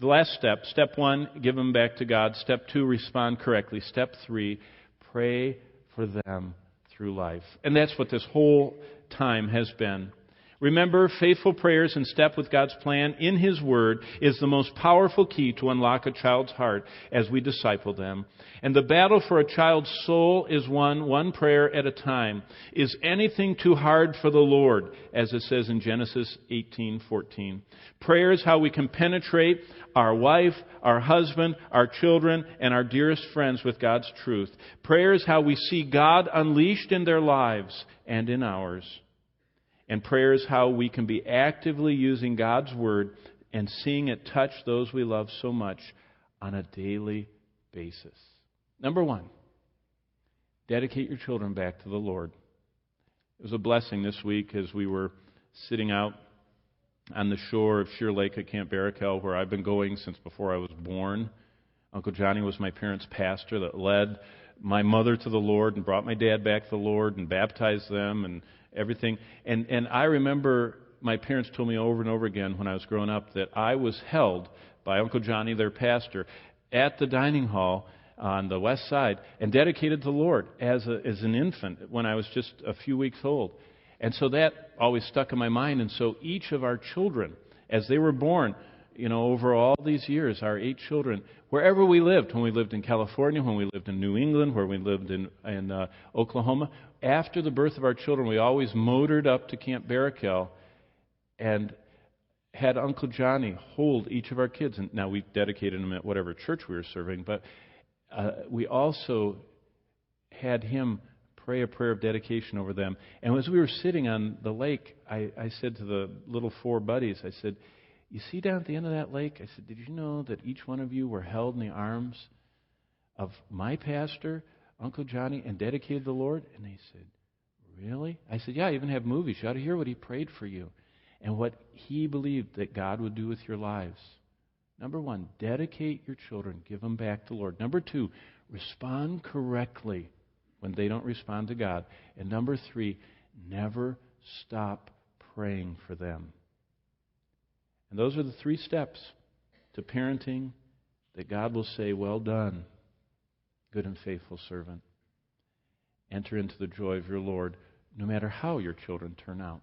The last step, step 1, give them back to God. Step 2, respond correctly. Step 3, pray for them through life. And that's what this whole time has been. Remember, faithful prayers in step with God's plan in His Word is the most powerful key to unlock a child's heart as we disciple them. And the battle for a child's soul is won one prayer at a time. Is anything too hard for the Lord? As it says in Genesis 18:14. Prayer is how we can penetrate our wife, our husband, our children, and our dearest friends with God's truth. Prayer is how we see God unleashed in their lives and in ours. And prayer is how we can be actively using God's Word and seeing it touch those we love so much on a daily basis. Number 1, dedicate your children back to the Lord. It was a blessing this week as we were sitting out on the shore of Sheer Lake at Camp Barrakel, where I've been going since before I was born. Uncle Johnny was my parents' pastor that led my mother to the Lord and brought my dad back to the Lord and baptized them and everything. And I remember my parents told me over and over again when I was growing up that I was held by Uncle Johnny, their pastor, at the dining hall on the west side and dedicated to the Lord as an infant when I was just a few weeks old. And so that always stuck in my mind. And so each of our children, as they were born, over all these years, our 8 children, wherever we lived, when we lived in California, when we lived in New England, where we lived in Oklahoma, after the birth of our children, we always motored up to Camp Barrakel and had Uncle Johnny hold each of our kids. And now we dedicated them at whatever church we were serving, but we also had him pray a prayer of dedication over them. And as we were sitting on the lake, I said to the little 4 buddies, I said, "You see down at the end of that lake?" I said, "Did you know that each one of you were held in the arms of my pastor, Uncle Johnny, and dedicated to the Lord?" And they said, "Really?" I said, "Yeah, I even have movies. You ought to hear what he prayed for you and what he believed that God would do with your lives." Number 1, dedicate your children. Give them back to the Lord. Number 2, respond correctly when they don't respond to God. And number 3, never stop praying for them. And those are the 3 steps to parenting that God will say, "Well done, good and faithful servant." Enter into the joy of your Lord, no matter how your children turn out.